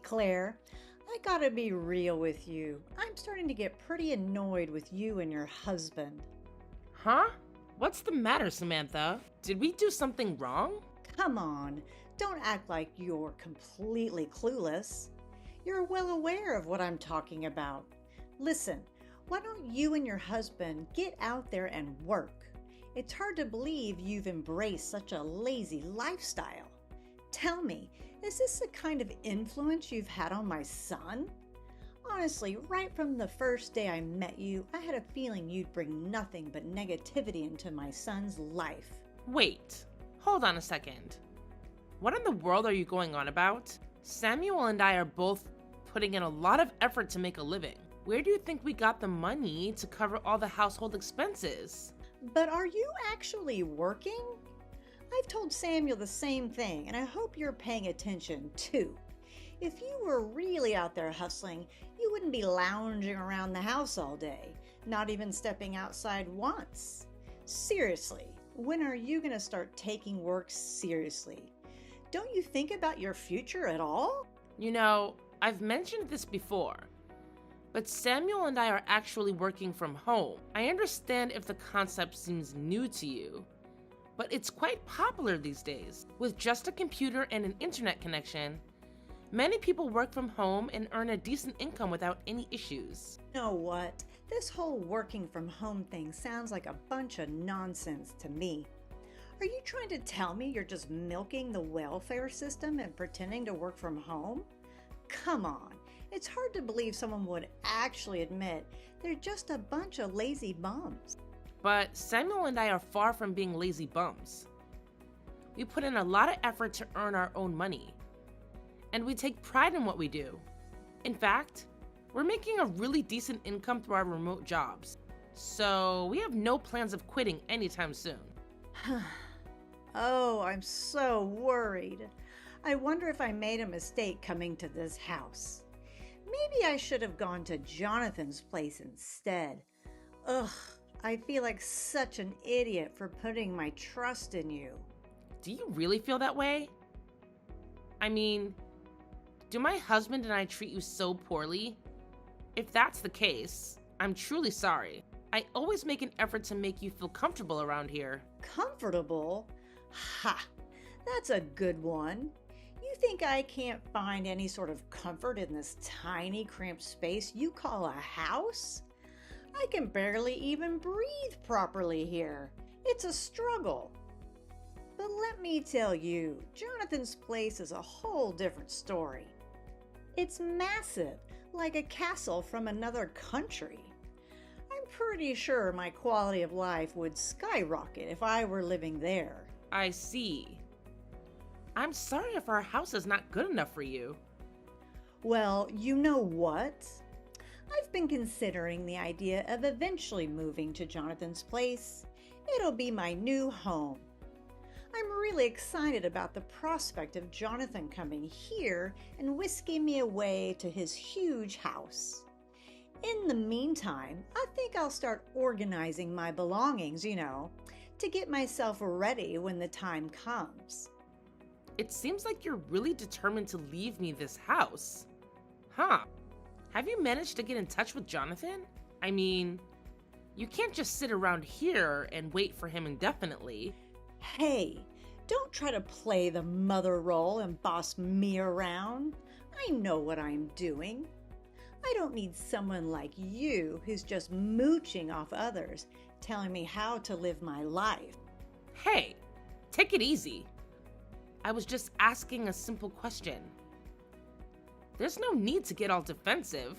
Claire, I gotta be real with you. I'm starting to get pretty annoyed with you and your husband. Huh? What's the matter, Samantha? Did we do something wrong? Come on, don't act like you're completely clueless. You're well aware of what I'm talking about. Listen, why don't you and your husband get out there and work? It's hard to believe you've embraced such a lazy lifestyle. Tell me, is this the kind of influence you've had on my son? Honestly, right from the first day I met you, I had a feeling you'd bring nothing but negativity into my son's life. Wait, hold on a second. What in the world are you going on about? Samuel and I are both putting in a lot of effort to make a living. Where do you think we got the money to cover all the household expenses? But are you actually working? I've told Samuel the same thing, and I hope you're paying attention too. If you were really out there hustling, you wouldn't be lounging around the house all day, not even stepping outside once. Seriously, when are you going to start taking work seriously? Don't you think about your future at all? You know, I've mentioned this before, but Samuel and I are actually working from home. I understand if the concept seems new to you, but it's quite popular these days. With just a computer and an internet connection, many people work from home and earn a decent income without any issues. You know what? This whole working from home thing sounds like a bunch of nonsense to me. Are you trying to tell me you're just milking the welfare system and pretending to work from home? Come on, it's hard to believe someone would actually admit they're just a bunch of lazy bums. But Samuel and I are far from being lazy bums. We put in a lot of effort to earn our own money, and we take pride in what we do. In fact, we're making a really decent income through our remote jobs, so we have no plans of quitting anytime soon. Oh, I'm so worried. I wonder if I made a mistake coming to this house. Maybe I should have gone to Jonathan's place instead. Ugh, I feel like such an idiot for putting my trust in you. Do you really feel that way? I mean, do my husband and I treat you so poorly? If that's the case, I'm truly sorry. I always make an effort to make you feel comfortable around here. Comfortable? Ha! That's a good one. You think I can't find any sort of comfort in this tiny, cramped space you call a house? I can barely even breathe properly here. It's a struggle. But let me tell you, Jonathan's place is a whole different story. It's massive, like a castle from another country. I'm pretty sure my quality of life would skyrocket if I were living there. I see. I'm sorry if our house is not good enough for you. Well, you know what? I've been considering the idea of eventually moving to Jonathan's place. It'll be my new home. I'm really excited about the prospect of Jonathan coming here and whisking me away to his huge house. In the meantime, I think I'll start organizing my belongings, to get myself ready when the time comes. It seems like you're really determined to leave me this house. Huh. Have you managed to get in touch with Jonathan? I mean, you can't just sit around here and wait for him indefinitely. Hey, don't try to play the mother role and boss me around. I know what I'm doing. I don't need someone like you who's just mooching off others, telling me how to live my life. Hey, take it easy. I was just asking a simple question. There's no need to get all defensive.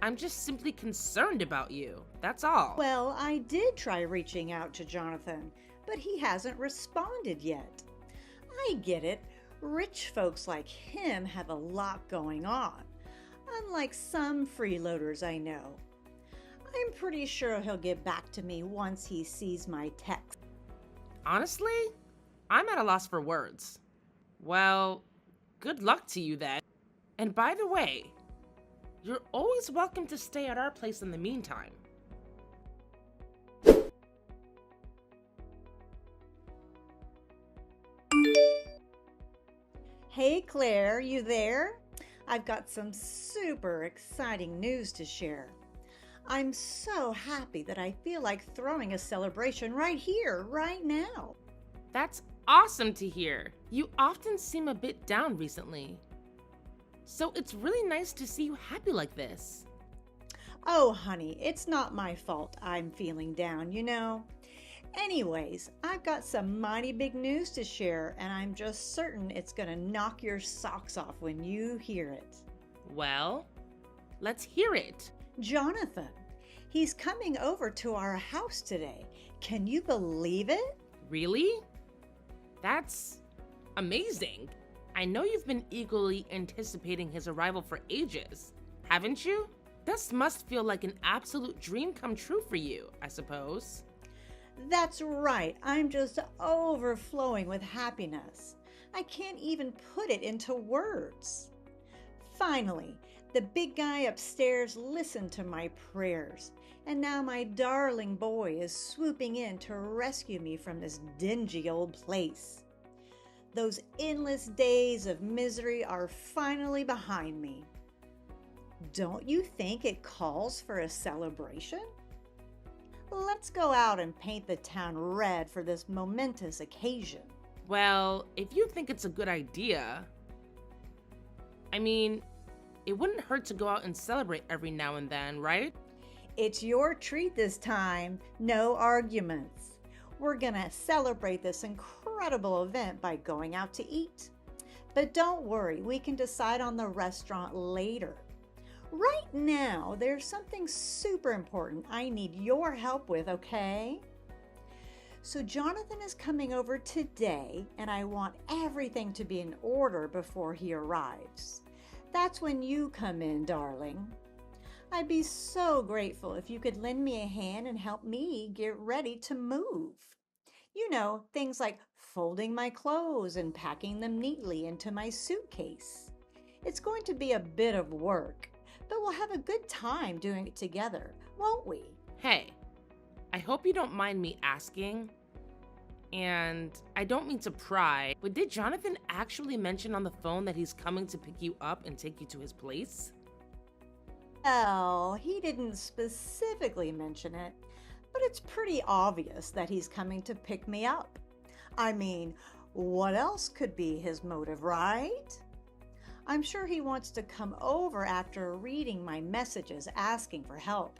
I'm just simply concerned about you, that's all. Well, I did try reaching out to Jonathan, but he hasn't responded yet. I get it. Rich folks like him have a lot going on, unlike some freeloaders I know. I'm pretty sure he'll get back to me once he sees my text. Honestly, I'm at a loss for words. Well, good luck to you then. And by the way, you're always welcome to stay at our place in the meantime. Hey Claire, you there? I've got some super exciting news to share. I'm so happy that I feel like throwing a celebration right here, right now. That's awesome to hear. You often seem a bit down recently. So it's really nice to see you happy like this. Oh, honey, it's not my fault I'm feeling down, you know. Anyways, I've got some mighty big news to share, and I'm just certain it's gonna knock your socks off when you hear it. Well, let's hear it. Jonathan, he's coming over to our house today. Can you believe it? Really? That's amazing. I know you've been eagerly anticipating his arrival for ages, haven't you? This must feel like an absolute dream come true for you, I suppose. That's right. I'm just overflowing with happiness. I can't even put it into words. Finally, the big guy upstairs listened to my prayers, and now my darling boy is swooping in to rescue me from this dingy old place. Those endless days of misery are finally behind me. Don't you think it calls for a celebration? Let's go out and paint the town red for this momentous occasion. Well, if you think it's a good idea, I mean, it wouldn't hurt to go out and celebrate every now and then, right? It's your treat this time, no arguments. We're gonna celebrate this incredible event by going out to eat. But don't worry, we can decide on the restaurant later. Right now, there's something super important I need your help with, okay? So Jonathan is coming over today, and I want everything to be in order before he arrives. That's when you come in, darling. I'd be so grateful if you could lend me a hand and help me get ready to move. You know, things like folding my clothes and packing them neatly into my suitcase. It's going to be a bit of work, but we'll have a good time doing it together, won't we? Hey, I hope you don't mind me asking, and I don't mean to pry, but did Jonathan actually mention on the phone that he's coming to pick you up and take you to his place? Well, he didn't specifically mention it, but it's pretty obvious that he's coming to pick me up. I mean, what else could be his motive, right? I'm sure he wants to come over after reading my messages asking for help.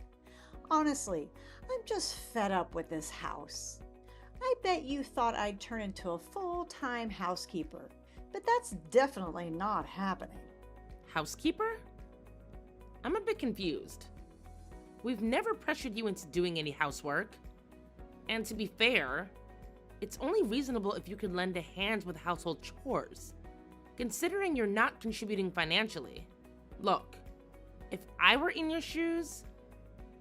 Honestly, I'm just fed up with this house. I bet you thought I'd turn into a full-time housekeeper, but that's definitely not happening. Housekeeper? I'm a bit confused. We've never pressured you into doing any housework. And to be fair, it's only reasonable if you could lend a hand with household chores, considering you're not contributing financially. Look, if I were in your shoes,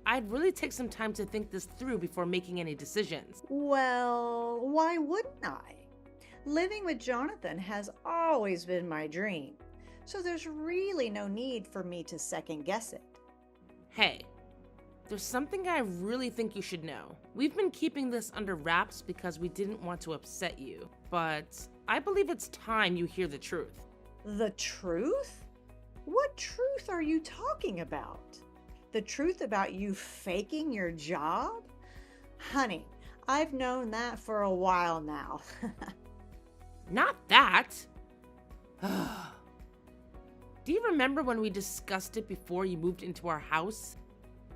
I'd really take some time to think this through before making any decisions. Well, why wouldn't I? Living with Jonathan has always been my dream, so there's really no need for me to second guess it. Hey, there's something I really think you should know. We've been keeping this under wraps because we didn't want to upset you, but I believe it's time you hear the truth. The truth? What truth are you talking about? The truth about you faking your job? Honey, I've known that for a while now. Not that! Do you remember when we discussed it before you moved into our house?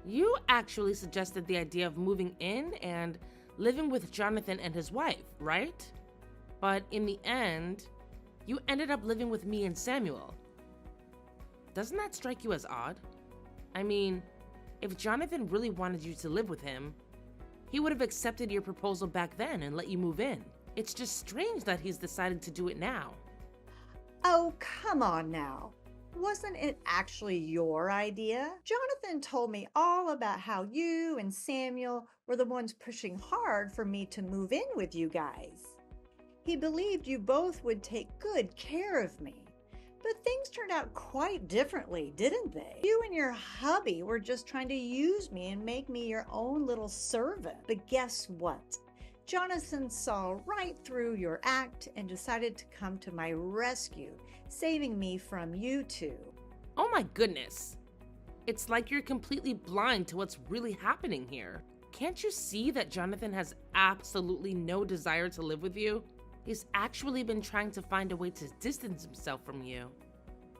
You actually suggested the idea of moving in and living with Jonathan and his wife, right? But in the end, you ended up living with me and Samuel. Doesn't that strike you as odd? I mean, if Jonathan really wanted you to live with him, he would have accepted your proposal back then and let you move in. It's just strange that he's decided to do it now. Oh, come on now. Wasn't it actually your idea? Jonathan told me all about how you and Samuel were the ones pushing hard for me to move in with you guys. He believed you both would take good care of me. But things turned out quite differently, didn't they? You and your hubby were just trying to use me and make me your own little servant. But guess what? Jonathan saw right through your act and decided to come to my rescue, saving me from you two. Oh my goodness. It's like you're completely blind to what's really happening here. Can't you see that Jonathan has absolutely no desire to live with you? He's actually been trying to find a way to distance himself from you.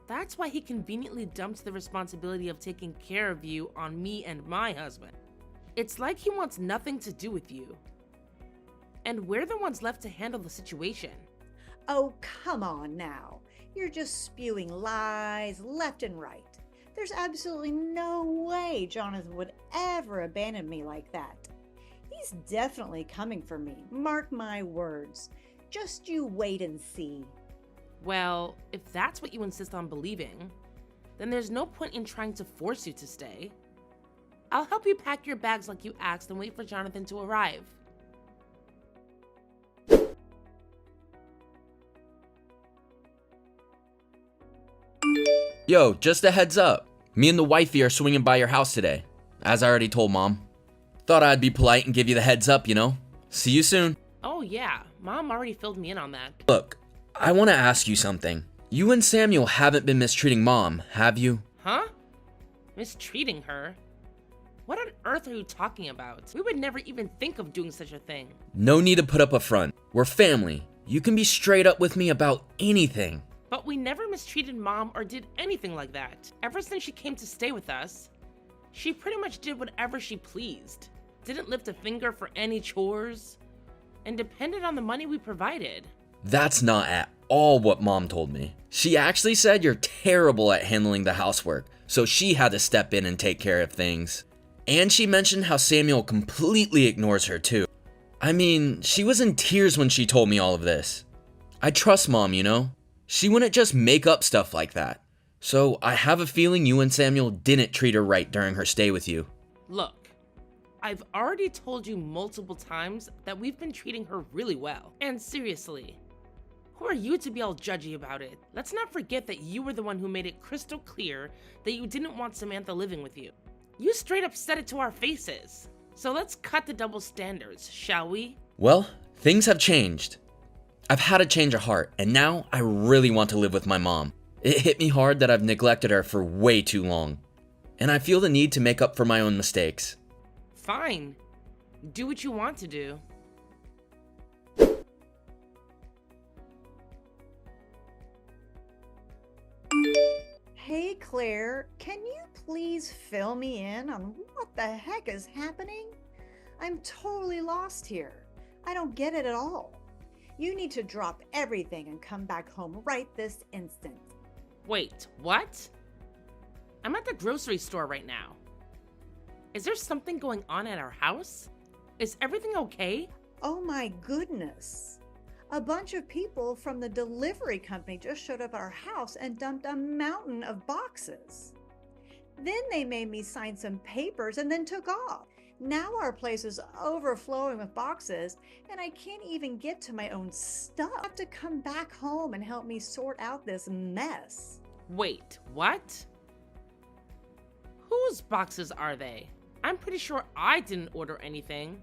That's why he conveniently dumped the responsibility of taking care of you on me and my husband. It's like he wants nothing to do with you. And we're the ones left to handle the situation. Oh, come on now. You're just spewing lies left and right. There's absolutely no way Jonathan would ever abandon me like that. He's definitely coming for me. Mark my words. Just you wait and see. Well, if that's what you insist on believing, then there's no point in trying to force you to stay. I'll help you pack your bags like you asked and wait for Jonathan to arrive. Yo, just a heads up. Me and the wifey are swinging by your house today, as I already told Mom. Thought I'd be polite and give you the heads up, you know? See you soon. Oh yeah, Mom already filled me in on that. Look, I want to ask you something. You and Samuel haven't been mistreating Mom, have you? Huh? Mistreating her? What on earth are you talking about? We would never even think of doing such a thing. No need to put up a front. We're family. You can be straight up with me about anything. But we never mistreated Mom or did anything like that. Ever since she came to stay with us, she pretty much did whatever she pleased. Didn't lift a finger for any chores, and depended on the money we provided. That's not at all what Mom told me. She actually said you're terrible at handling the housework, so she had to step in and take care of things. And she mentioned how Samuel completely ignores her too. I mean, she was in tears when she told me all of this. I trust Mom, you know? She wouldn't just make up stuff like that. So I have a feeling you and Samuel didn't treat her right during her stay with you. Look, I've already told you multiple times that we've been treating her really well. And seriously, who are you to be all judgy about it? Let's not forget that you were the one who made it crystal clear that you didn't want Samantha living with you. You straight up said it to our faces. So let's cut the double standards, shall we? Well, things have changed. I've had a change of heart, and now I really want to live with my mom. It hit me hard that I've neglected her for way too long. And I feel the need to make up for my own mistakes. Fine. Do what you want to do. Hey Claire, can you please fill me in on what the heck is happening? I'm totally lost here. I don't get it at all. You need to drop everything and come back home right this instant. Wait, what? I'm at the grocery store right now. Is there something going on at our house? Is everything okay? Oh my goodness. A bunch of people from the delivery company just showed up at our house and dumped a mountain of boxes. Then they made me sign some papers and then took off. Now our place is overflowing with boxes and I can't even get to my own stuff. I have to come back home and help me sort out this mess. Wait, what? Whose boxes are they? I'm pretty sure I didn't order anything.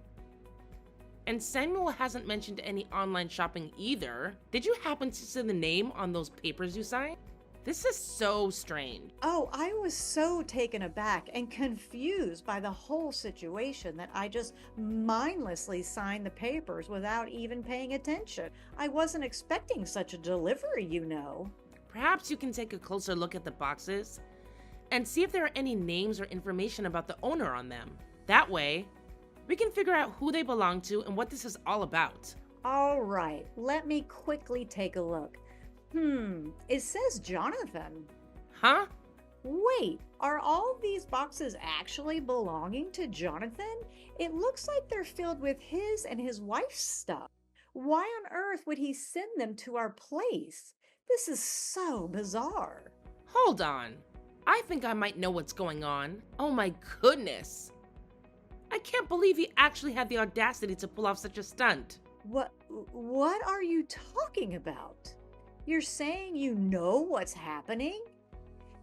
And Samuel hasn't mentioned any online shopping either. Did you happen to see the name on those papers you signed? This is so strange. Oh, I was so taken aback and confused by the whole situation that I just mindlessly signed the papers without even paying attention. I wasn't expecting such a delivery, you know. Perhaps you can take a closer look at the boxes and see if there are any names or information about the owner on them. That way, we can figure out who they belong to and what this is all about. All right, let me quickly take a look. It says Jonathan. Huh? Wait, are all these boxes actually belonging to Jonathan? It looks like they're filled with his and his wife's stuff. Why on earth would he send them to our place? This is so bizarre. Hold on. I think I might know what's going on. Oh my goodness. I can't believe he actually had the audacity to pull off such a stunt. What are you talking about? You're saying you know what's happening?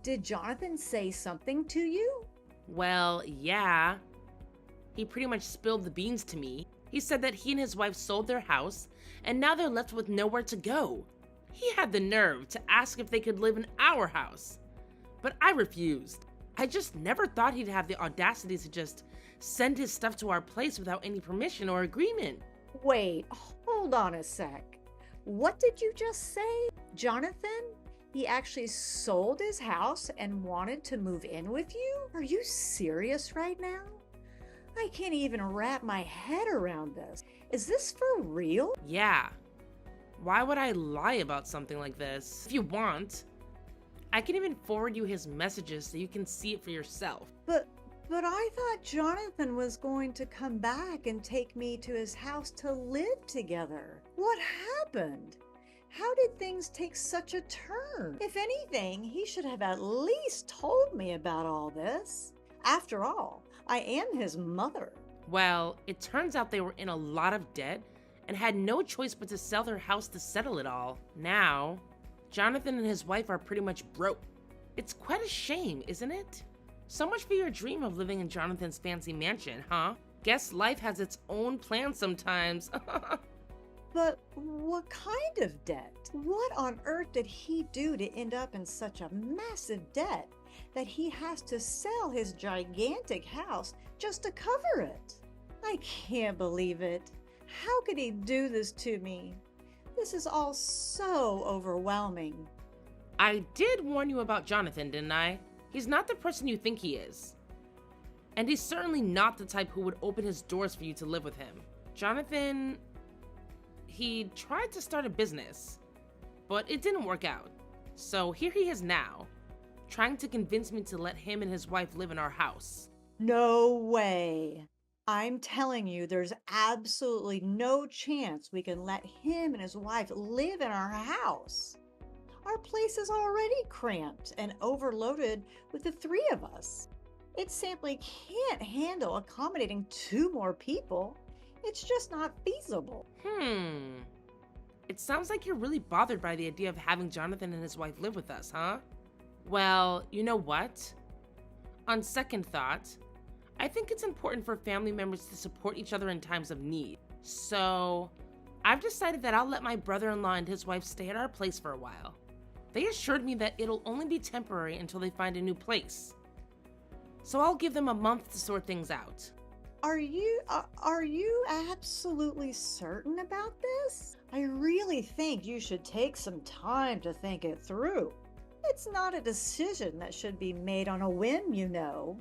Did Jonathan say something to you? Well, yeah. He pretty much spilled the beans to me. He said that he and his wife sold their house, and now they're left with nowhere to go. He had the nerve to ask if they could live in our house. but I refused. I just never thought he'd have the audacity to just send his stuff to our place without any permission or agreement. Wait, hold on a sec. What did you just say? Jonathan? He actually sold his house and wanted to move in with you? Are you serious right now? I can't even wrap my head around this. Is this for real? Yeah. Why would I lie about something like this? If you want, I can even forward you his messages so you can see it for yourself. But I thought Jonathan was going to come back and take me to his house to live together. What happened? How did things take such a turn? If anything, he should have at least told me about all this. After all, I am his mother. Well, it turns out they were in a lot of debt and had no choice but to sell their house to settle it all. Now, Jonathan and his wife are pretty much broke. It's quite a shame, isn't it? So much for your dream of living in Jonathan's fancy mansion, huh? Guess life has its own plans sometimes. But what kind of debt? What on earth did he do to end up in such a massive debt that he has to sell his gigantic house just to cover it? I can't believe it. How could he do this to me? This is all so overwhelming. I did warn you about Jonathan, didn't I? He's not the person you think he is. And he's certainly not the type who would open his doors for you to live with him. Jonathan, he tried to start a business, but it didn't work out. So here he is now, trying to convince me to let him and his wife live in our house. No way. I'm telling you, there's absolutely no chance we can let him and his wife live in our house. Our place is already cramped and overloaded with the three of us. It simply can't handle accommodating 2 more people. It's just not feasible. It sounds like you're really bothered by the idea of having Jonathan and his wife live with us, huh? Well, you know what? On second thought, I think it's important for family members to support each other in times of need. So, I've decided that I'll let my brother-in-law and his wife stay at our place for a while. They assured me that it'll only be temporary until they find a new place. So I'll give them a month to sort things out. Are you absolutely certain about this? I really think you should take some time to think it through. It's not a decision that should be made on a whim, you know.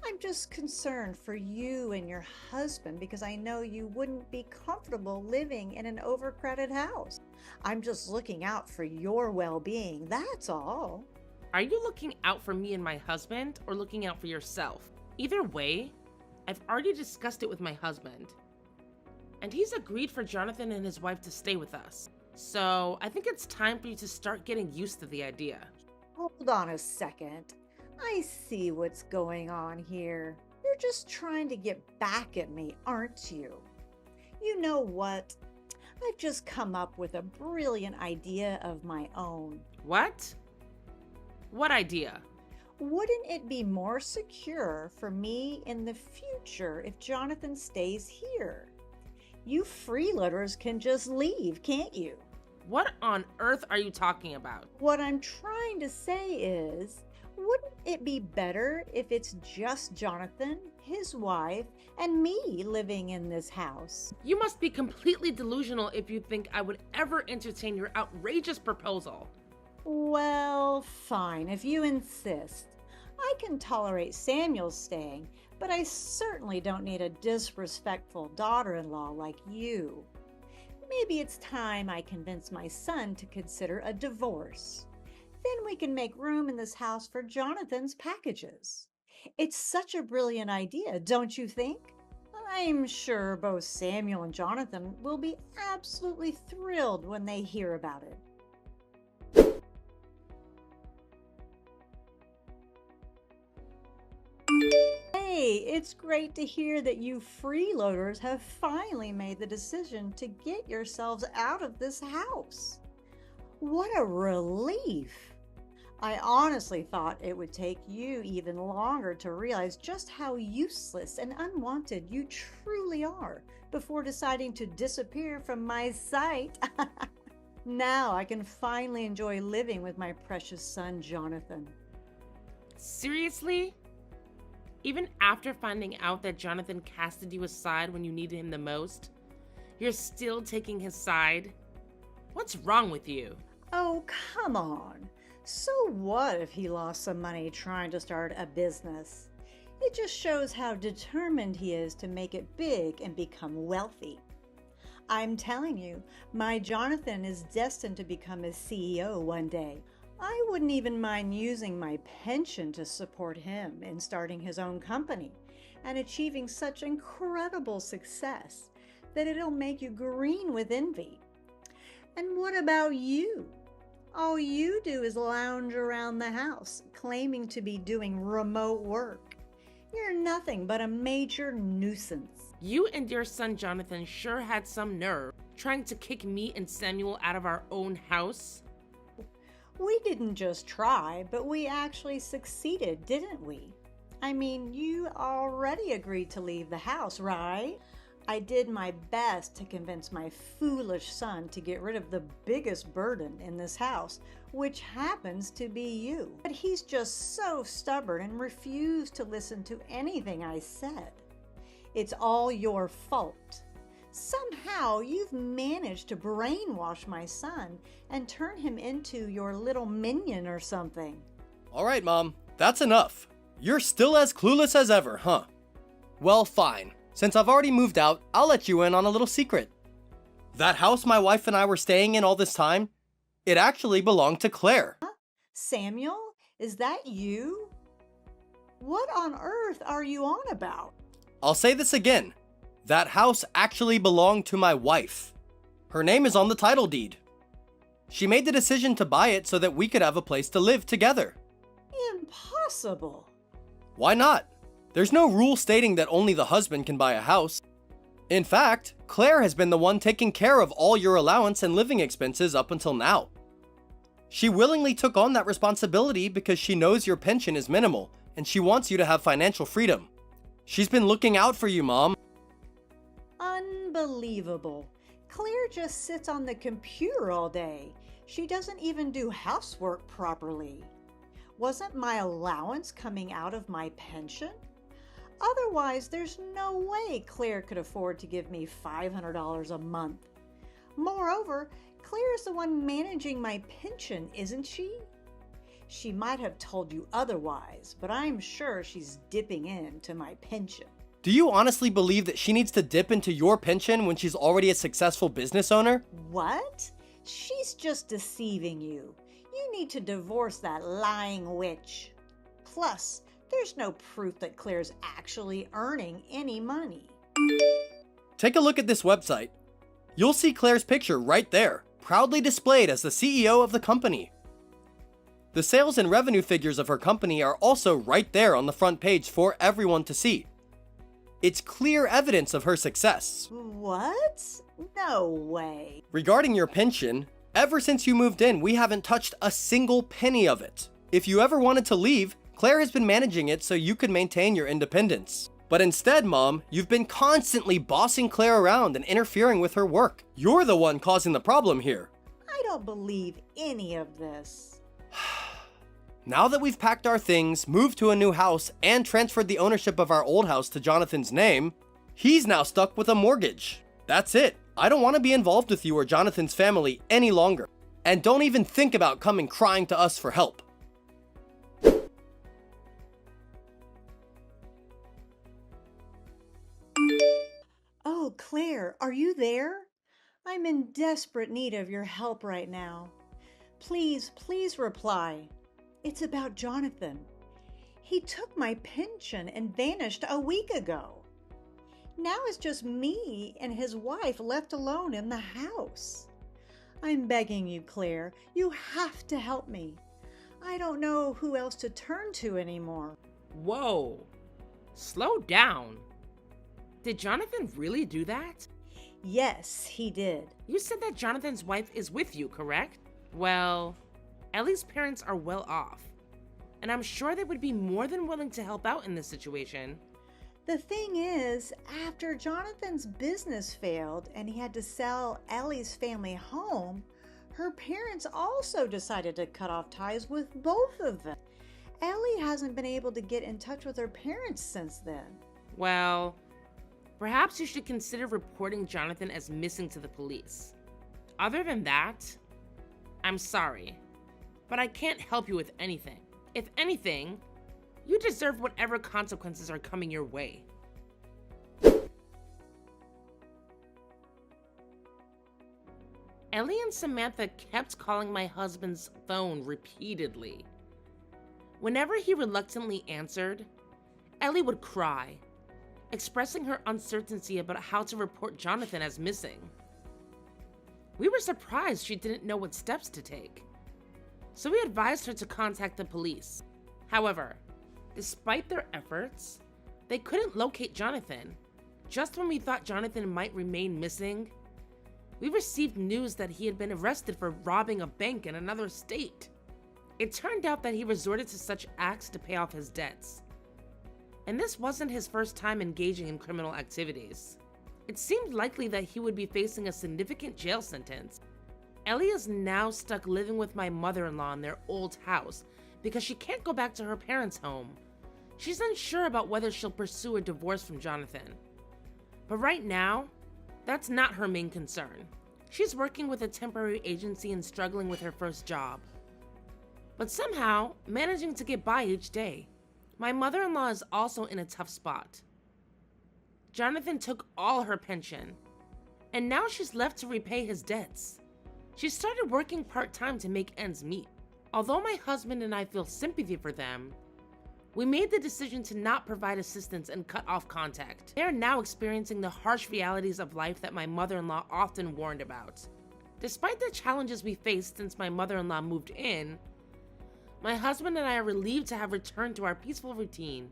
I'm just concerned for you and your husband because I know you wouldn't be comfortable living in an overcrowded house. I'm just looking out for your well-being, that's all. Are you looking out for me and my husband, or looking out for yourself? Either way, I've already discussed it with my husband, and he's agreed for Jonathan and his wife to stay with us. So I think it's time for you to start getting used to the idea. Hold on a second. I see what's going on here. You're just trying to get back at me, aren't you? You know what? I've just come up with a brilliant idea of my own. What? What idea? Wouldn't it be more secure for me in the future if Jonathan stays here? You freeloaders can just leave, can't you? What on earth are you talking about? What I'm trying to say is, wouldn't it be better if it's just Jonathan, his wife, and me living in this house? You must be completely delusional if you think I would ever entertain your outrageous proposal. Well, fine, if you insist. I can tolerate Samuel staying, but I certainly don't need a disrespectful daughter-in-law like you. Maybe it's time I convince my son to consider a divorce. Then we can make room in this house for Jonathan's packages. It's such a brilliant idea, don't you think? I'm sure both Samuel and Jonathan will be absolutely thrilled when they hear about it. Hey, it's great to hear that you freeloaders have finally made the decision to get yourselves out of this house. What a relief! I honestly thought it would take you even longer to realize just how useless and unwanted you truly are before deciding to disappear from my sight. Now I can finally enjoy living with my precious son, Jonathan. Seriously? Even after finding out that Jonathan casted you aside when you needed him the most, you're still taking his side? What's wrong with you? Oh, come on. So what if he lost some money trying to start a business? It just shows how determined he is to make it big and become wealthy. I'm telling you, my Jonathan is destined to become a CEO one day. I wouldn't even mind using my pension to support him in starting his own company and achieving such incredible success that it'll make you green with envy. And what about you? All you do is lounge around the house, claiming to be doing remote work. You're nothing but a major nuisance. You and your son Jonathan sure had some nerve trying to kick me and Samuel out of our own house. We didn't just try, but we actually succeeded, didn't we? I mean, you already agreed to leave the house, right? I did my best to convince my foolish son to get rid of the biggest burden in this house, which happens to be you. But he's just so stubborn and refused to listen to anything I said. It's all your fault. Somehow you've managed to brainwash my son and turn him into your little minion or something. All right, Mom, that's enough. You're still as clueless as ever, huh? Well, fine. Since I've already moved out, I'll let you in on a little secret. That house my wife and I were staying in all this time, it actually belonged to Claire. Huh? Samuel, is that you? What on earth are you on about? I'll say this again. That house actually belonged to my wife. Her name is on the title deed. She made the decision to buy it so that we could have a place to live together. Impossible. Why not? There's no rule stating that only the husband can buy a house. In fact, Claire has been the one taking care of all your allowance and living expenses up until now. She willingly took on that responsibility because she knows your pension is minimal and she wants you to have financial freedom. She's been looking out for you, Mom. Unbelievable. Claire just sits on the computer all day. She doesn't even do housework properly. Wasn't my allowance coming out of my pension? Otherwise, there's no way Claire could afford to give me $500 a month. Moreover, Claire is the one managing my pension, isn't she? She might have told you otherwise, but I'm sure she's dipping into my pension. Do you honestly believe that she needs to dip into your pension when she's already a successful business owner? What? She's just deceiving you. You need to divorce that lying witch. Plus, there's no proof that Claire's actually earning any money. Take a look at this website. You'll see Claire's picture right there, proudly displayed as the CEO of the company. The sales and revenue figures of her company are also right there on the front page for everyone to see. It's clear evidence of her success. What? No way. Regarding your pension, ever since you moved in, we haven't touched a single penny of it. If you ever wanted to leave, Claire has been managing it so you could maintain your independence. But instead, Mom, you've been constantly bossing Claire around and interfering with her work. You're the one causing the problem here. I don't believe any of this. Now that we've packed our things, moved to a new house, and transferred the ownership of our old house to Jonathan's name, he's now stuck with a mortgage. That's it. I don't want to be involved with you or Jonathan's family any longer. And don't even think about coming crying to us for help. Oh, Claire, are you there? I'm in desperate need of your help right now. Please, please reply. It's about Jonathan. He took my pension and vanished a week ago. Now it's just me and his wife left alone in the house. I'm begging you, Claire, you have to help me. I don't know who else to turn to anymore. Whoa. Slow down. Did Jonathan really do that? Yes, he did. You said that Jonathan's wife is with you, correct? Well, Ellie's parents are well off, and I'm sure they would be more than willing to help out in this situation. The thing is, after Jonathan's business failed and he had to sell Ellie's family home, her parents also decided to cut off ties with both of them. Ellie hasn't been able to get in touch with her parents since then. Well, perhaps you should consider reporting Jonathan as missing to the police. Other than that, I'm sorry, but I can't help you with anything. If anything, you deserve whatever consequences are coming your way. Ellie and Samantha kept calling my husband's phone repeatedly. Whenever he reluctantly answered, Ellie would cry, expressing her uncertainty about how to report Jonathan as missing. We were surprised she didn't know what steps to take, so we advised her to contact the police. However, despite their efforts, they couldn't locate Jonathan. Just when we thought Jonathan might remain missing, we received news that he had been arrested for robbing a bank in another state. It turned out that he resorted to such acts to pay off his debts. And this wasn't his first time engaging in criminal activities. It seemed likely that he would be facing a significant jail sentence. Ellie is now stuck living with my mother-in-law in their old house because she can't go back to her parents' home. She's unsure about whether she'll pursue a divorce from Jonathan. But right now, that's not her main concern. She's working with a temporary agency and struggling with her first job, but somehow managing to get by each day. My mother-in-law is also in a tough spot. Jonathan took all her pension, and now she's left to repay his debts. She started working part-time to make ends meet. Although my husband and I feel sympathy for them, we made the decision to not provide assistance and cut off contact. They are now experiencing the harsh realities of life that my mother-in-law often warned about. Despite the challenges we faced since my mother-in-law moved in, my husband and I are relieved to have returned to our peaceful routine.